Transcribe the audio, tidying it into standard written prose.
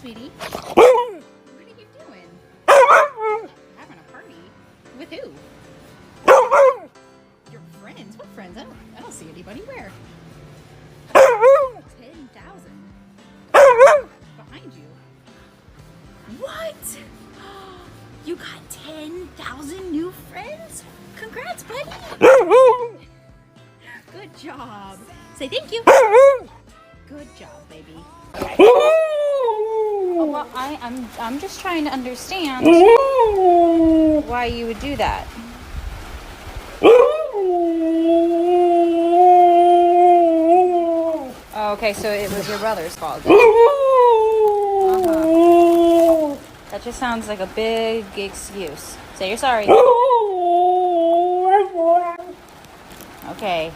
sweetie. What are you doing? Having a party? With who? Your friends? What friends? I don't see anybody. Where? 10,000. Behind you. What? You got 10,000 new friends? Congrats, buddy. Good job. Say thank you. Good job, baby. Oh, well, I'm just trying to understand why you would do that. Oh, okay, so it was your brother's fault. That just sounds like a big excuse. Say you're sorry. Okay.